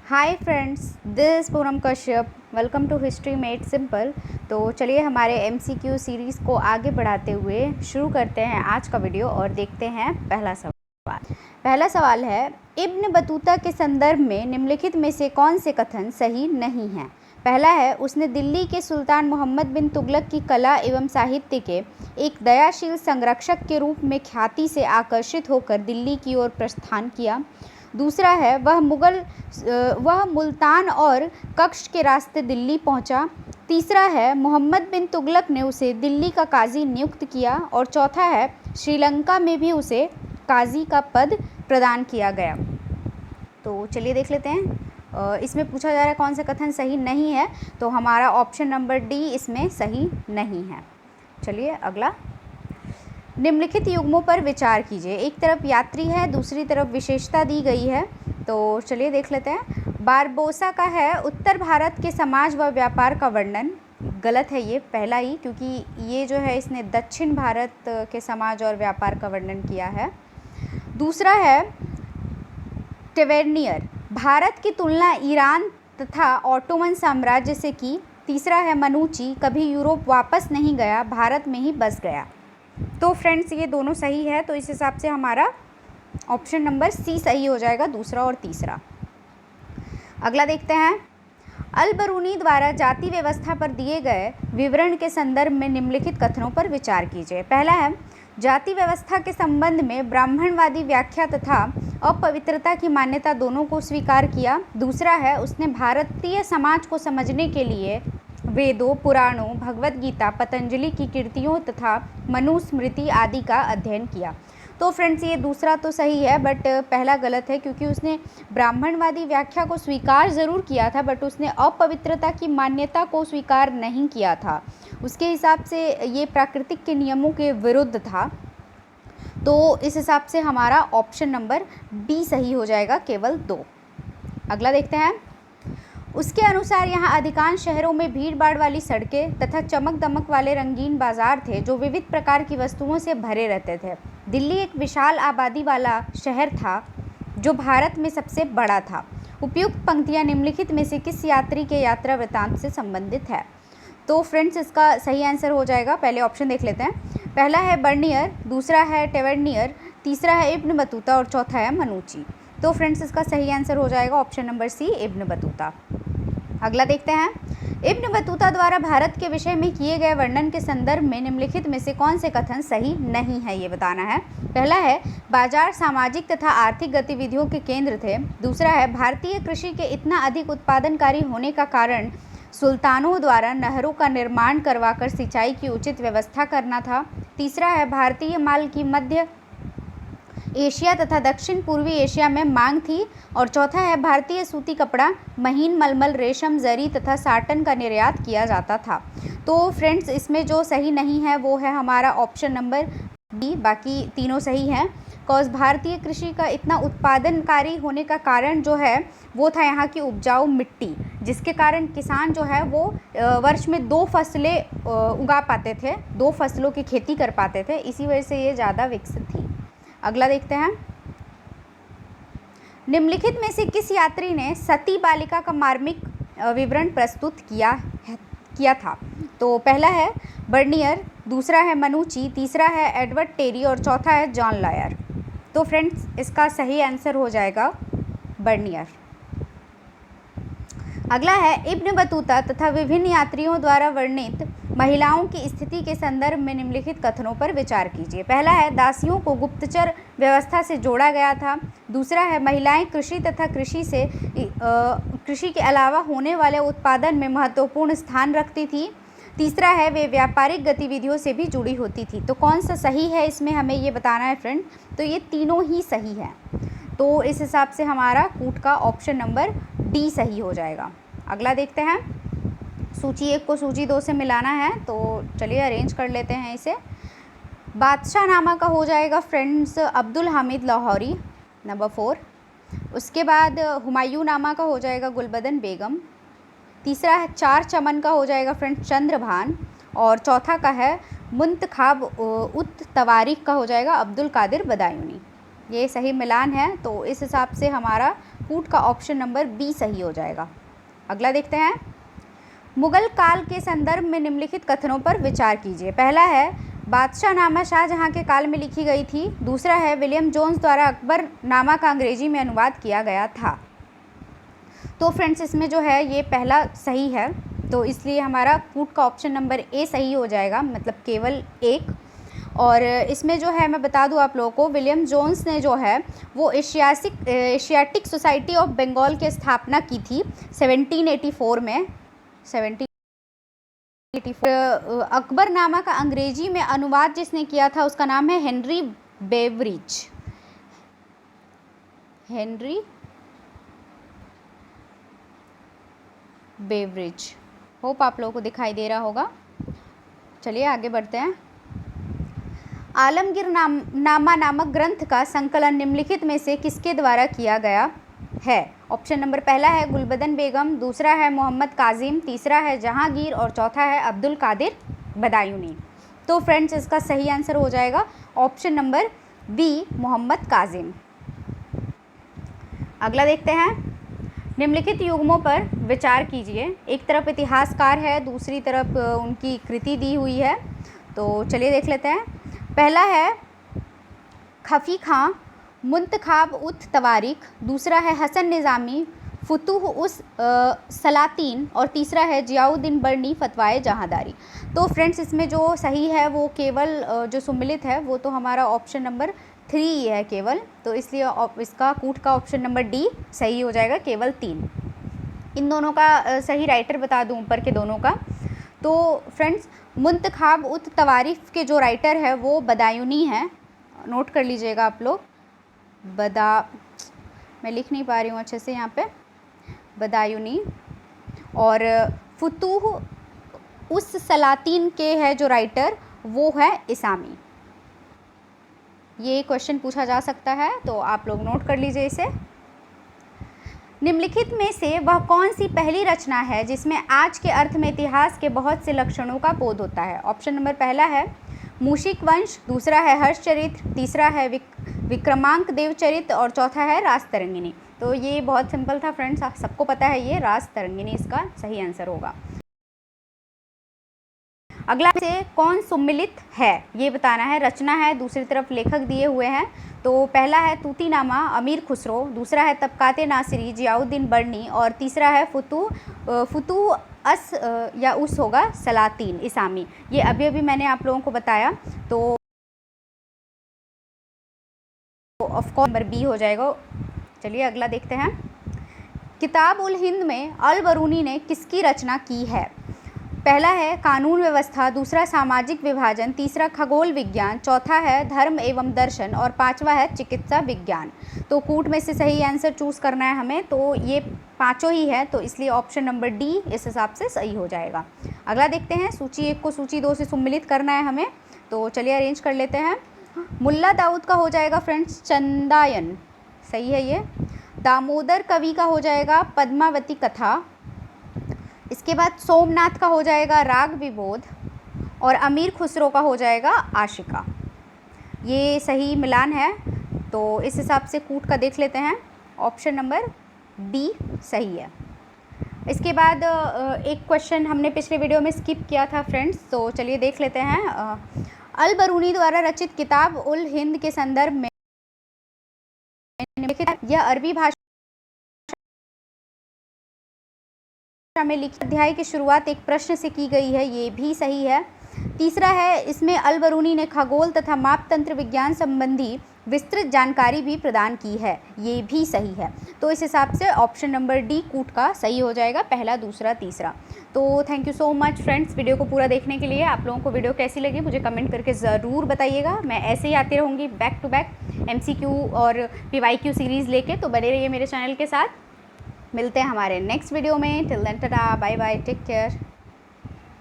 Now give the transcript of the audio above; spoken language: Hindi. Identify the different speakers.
Speaker 1: Hi friends, this Poonam Kashyap. Welcome to history made simple. तो चलिए हमारे एमसीक्यू सीरीज़ को आगे बढ़ाते हुए शुरू करते हैं आज का वीडियो और देखते हैं पहला सवाल है, इब्न बतूता के संदर्भ में निम्नलिखित में से कौन से कथन सही नहीं हैं। पहला है, उसने दिल्ली के सुल्तान मोहम्मद बिन तुगलक की कला एवं साहित्य के एक दयाशील संरक्षक के रूप में ख्याति से आकर्षित होकर दिल्ली की ओर प्रस्थान किया। दूसरा है, वह मुल्तान और कक्ष के रास्ते दिल्ली पहुंचा। तीसरा है, मोहम्मद बिन तुगलक ने उसे दिल्ली का काजी नियुक्त किया। और चौथा है, श्रीलंका में भी उसे काजी का पद प्रदान किया गया। तो चलिए देख लेते हैं। इसमें पूछा जा रहा है कौन सा कथन सही नहीं है, तो हमारा ऑप्शन नंबर डी इसमें सही नहीं है। चलिए अगला, निम्नलिखित युग्मों पर विचार कीजिए। एक तरफ यात्री है, दूसरी तरफ विशेषता दी गई है। तो चलिए देख लेते हैं। बारबोसा का है उत्तर भारत के समाज व व्यापार का वर्णन। गलत है ये पहला ही, क्योंकि ये जो है इसने दक्षिण भारत के समाज और व्यापार का वर्णन किया है। दूसरा है टेवेर्नियर, भारत की तुलना ईरान तथा ऑटोमन साम्राज्य से की। तीसरा है मनुची, कभी यूरोप वापस नहीं गया, भारत में ही बस गया। तो फ्रेंड्स ये दोनों सही है, तो इस हिसाब से हमारा ऑप्शन नंबर सी सही हो जाएगा, दूसरा और तीसरा। अगला देखते हैं, अल बरूनी द्वारा जाति व्यवस्था पर दिए गए विवरण के संदर्भ में निम्नलिखित कथनों पर विचार कीजिए। पहला है, जाति व्यवस्था के संबंध में ब्राह्मणवादी व्याख्या तथा अपवित्रता की मान्यता दोनों को स्वीकार किया। दूसरा है, उसने भारतीय समाज को समझने के लिए वेदों, पुराणों, भगवत गीता, पतंजलि की कीर्तियों तथा मनुस्मृति आदि का अध्ययन किया। तो फ्रेंड्स ये दूसरा तो सही है, बट पहला गलत है, क्योंकि उसने ब्राह्मणवादी व्याख्या को स्वीकार ज़रूर किया था, बट उसने अपवित्रता की मान्यता को स्वीकार नहीं किया था। उसके हिसाब से ये प्राकृतिक के नियमों के विरुद्ध था। तो इस हिसाब से हमारा ऑप्शन नंबर बी सही हो जाएगा, केवल 2। अगला देखते हैं, उसके अनुसार यहाँ अधिकांश शहरों में भीड़ भाड़ वाली सड़कें तथा चमक दमक वाले रंगीन बाजार थे जो विविध प्रकार की वस्तुओं से भरे रहते थे। दिल्ली एक विशाल आबादी वाला शहर था जो भारत में सबसे बड़ा था। उपयुक्त पंक्तियाँ निम्नलिखित में से किस यात्री के यात्रा वृतांत से संबंधित है। तो फ्रेंड्स इसका सही आंसर हो जाएगा, पहले ऑप्शन देख लेते हैं। पहला है बर्नियर, दूसरा है टेवेर्नियर, तीसरा है इब्न बतूता और चौथा है मनुची। तो फ्रेंड्स इसका सही आंसर हो जाएगा option number C, Ibn Battuta. अगला देखते हैं, इब्न बतूता द्वारा भारत के विषय में किए गए वर्णन के संदर्भ में निम्नलिखित में से कौन से कथन सही नहीं है, ये बताना है। पहला है, बाजार सामाजिक तथा आर्थिक गतिविधियों के केंद्र थे। दूसरा है, भारतीय कृषि के इतना अधिक उत्पादनकारी होने का कारण सुल्तानों द्वारा नहरों का निर्माण करवाकर सिंचाई की उचित व्यवस्था करना था। तीसरा है, भारतीय माल की मध्य एशिया तथा दक्षिण पूर्वी एशिया में मांग थी। और चौथा है, भारतीय सूती कपड़ा, महीन मलमल, रेशम, जरी तथा साटन का निर्यात किया जाता था। तो फ्रेंड्स इसमें जो सही नहीं है वो है हमारा ऑप्शन नंबर बी, बाकी तीनों सही हैं। कॉज भारतीय कृषि का इतना उत्पादनकारी होने का कारण जो है वो था यहाँ की उपजाऊ मिट्टी, जिसके कारण किसान जो है वो वर्ष में 2 फसलें उगा पाते थे, 2 फसलों की खेती कर पाते थे, इसी वजह से ये ज़्यादा विकसित थी। अगला देखते हैं, निम्नलिखित में से किस यात्री ने सती बालिका का मार्मिक विवरण प्रस्तुत किया था। तो पहला है बर्नियर, दूसरा है मनुची, तीसरा है एडवर्ड टेरी और चौथा है जॉन लॉयर। तो फ्रेंड्स इसका सही आंसर हो जाएगा बर्नियर। अगला है, इब्न बतूता तथा विभिन्न यात्रियों द्वारा वर्णित महिलाओं की स्थिति के संदर्भ में निम्नलिखित कथनों पर विचार कीजिए। पहला है, दासियों को गुप्तचर व्यवस्था से जोड़ा गया था। दूसरा है, महिलाएं कृषि तथा कृषि के अलावा होने वाले उत्पादन में महत्वपूर्ण स्थान रखती थी। तीसरा है, वे व्यापारिक गतिविधियों से भी जुड़ी होती थी। तो कौन सा सही है इसमें हमें ये बताना है फ्रेंड। तो ये तीनों ही सही है, तो इस हिसाब से हमारा कूट का ऑप्शन नंबर डी सही हो जाएगा। अगला देखते हैं, सूची 1 को सूची 2 से मिलाना है, तो चलिए अरेंज कर लेते हैं इसे। बादशाह नामा का हो जाएगा फ्रेंड्स अब्दुल हामिद लाहौरी, नंबर 4। उसके बाद हुमायूं नामा का हो जाएगा गुलबदन बेगम। तीसरा है चार चमन का हो जाएगा फ्रेंड्स चंद्रभान। और चौथा का है मुंतखाब उत तवारीख का हो जाएगा अब्दुल कादिर बदायूनी। ये सही मिलान है, तो इस हिसाब से हमारा कूट का ऑप्शन नंबर बी सही हो जाएगा। अगला देखते हैं, मुगल काल के संदर्भ में निम्नलिखित कथनों पर विचार कीजिए। पहला है बादशाह नामा शाहजहां के काल में लिखी गई थी। दूसरा है विलियम जोन्स द्वारा अकबर नामा का अंग्रेजी में अनुवाद किया गया था। तो फ्रेंड्स इसमें जो है ये पहला सही है, तो इसलिए हमारा कूट का ऑप्शन नंबर ए सही हो जाएगा, मतलब केवल एक। और इसमें जो है मैं बता दूं आप लोगों को, विलियम जोन्स ने जो है वो एशियाटिक सोसाइटी ऑफ बंगाल की स्थापना की थी 1784 में। 1784 अकबरनामा का अंग्रेजी में अनुवाद जिसने किया था उसका नाम है Henry Beveridge. Henry Beveridge, hope आप लोगों को दिखाई दे रहा होगा। चलिए आगे बढ़ते हैं। आलमगीर नामा नामक ग्रंथ का संकलन निम्नलिखित में से किसके द्वारा किया गया है? ऑप्शन नंबर पहला है गुलबदन बेगम, दूसरा है मोहम्मद काजिम, तीसरा है जहांगीर और चौथा है अब्दुल कादिर बदायूनी। तो फ्रेंड्स इसका सही आंसर हो जाएगा option number B, Mohammad Kazim. अगला देखते हैं, निम्नलिखित युग्मों पर विचार कीजिए। एक तरफ इतिहासकार है, दूसरी तरफ उनकी कृति दी हुई है। तो चलिए देख लेते हैं। पहला है खफी खां मुंतखाब उत तवारिख, दूसरा है हसन निज़ामी फुतूह उस सलातीन और तीसरा है जियाउद्दीन बर्नी फतवाए जहांदारी। तो फ्रेंड्स इसमें जो सही है वो केवल जो सुमिलित है वो तो हमारा ऑप्शन नंबर 3 है केवल, तो इसलिए इसका कूट का ऑप्शन नंबर डी सही हो जाएगा, केवल 3। इन दोनों का सही राइटर बता दूं ऊपर के दोनों का। तो फ्रेंड्स मुंतखाब उत तवारिफ के जो राइटर है वो बदायूनी है, नोट कर लीजिएगा आप लोग। मैं लिख नहीं पा रही हूँ अच्छे से यहाँ पे, बदायूनी। और फुतूह उस सलातीन के है जो राइटर वो है इसामी। ये क्वेश्चन पूछा जा सकता है, तो आप लोग नोट कर लीजिए इसे। निम्नलिखित में से वह कौन सी पहली रचना है जिसमें आज के अर्थ में इतिहास के बहुत से लक्षणों का बोध होता है? ऑप्शन नंबर पहला है मूषिक वंश, दूसरा है हर्षचरित्र, तीसरा है विक्रमांक देवचरित्र और चौथा है रासतरंगिणी। तो ये बहुत सिंपल था फ्रेंड्स, सबको पता है ये रासतरंगिणी इसका सही आंसर होगा। अगला से कौन सुमिलित है ये बताना है, रचना है, दूसरी तरफ लेखक दिए हुए हैं। तो पहला है तूतीनामा अमीर खुसरो, दूसरा है तबकाते नासिरी जियाउद्दीन बर्नी और तीसरा है फुतूह अस या उस होगा सलातीन इसामी। ये अभी अभी मैंने आप लोगों को बताया, तो ऑफ कोर्स नंबर बी हो जाएगा। चलिए अगला देखते हैं। किताब उल हिंद में अल बरूनी ने किसकी रचना की है? पहला है कानून व्यवस्था, दूसरा सामाजिक विभाजन, तीसरा खगोल विज्ञान, चौथा है धर्म एवं दर्शन और पांचवा है चिकित्सा विज्ञान। तो कूट में से सही आंसर चूज़ करना है हमें, तो ये पांचों ही है, तो इसलिए ऑप्शन नंबर डी इस हिसाब से सही हो जाएगा। अगला देखते हैं, सूची 1 को सूची 2 से सम्मिलित करना है हमें, तो चलिए अरेंज कर लेते हैं। मुल्ला दाऊद का हो जाएगा फ्रेंड्स चंदायन, सही है ये। दामोदर कवि का हो जाएगा पद्मावती कथा, इसके बाद सोमनाथ का हो जाएगा राग विबोध और अमीर खुसरो का हो जाएगा आशिका। ये सही मिलान है, तो इस हिसाब से कूट का देख लेते हैं, ऑप्शन नंबर बी सही है। इसके बाद एक क्वेश्चन हमने पिछले वीडियो में स्किप किया था फ्रेंड्स, तो चलिए देख लेते हैं। अल बरूनी द्वारा रचित किताब उल हिंद के संदर्भ में यह अरबी भाषा में लिखित अध्याय की शुरुआत एक प्रश्न से की गई है, ये भी सही है। तीसरा है इसमें अल बरूनी ने खगोल तथा मापतंत्र विज्ञान संबंधी विस्तृत जानकारी भी प्रदान की है, ये भी सही है। तो इस हिसाब से ऑप्शन नंबर डी कूट का सही हो जाएगा, पहला, दूसरा, तीसरा। तो thank you so much friends video को पूरा देखने के लिए। आप लोगों को वीडियो कैसी लगी मुझे कमेंट करके ज़रूर बताइएगा। मैं ऐसे ही आती रहूँगी बैक टू बैक MCQ और PYQ सीरीज़ लेके, तो बने रहिए मेरे चैनल के साथ। मिलते हैं हमारे नेक्स्ट वीडियो में। Till then tata, bye bye, take care.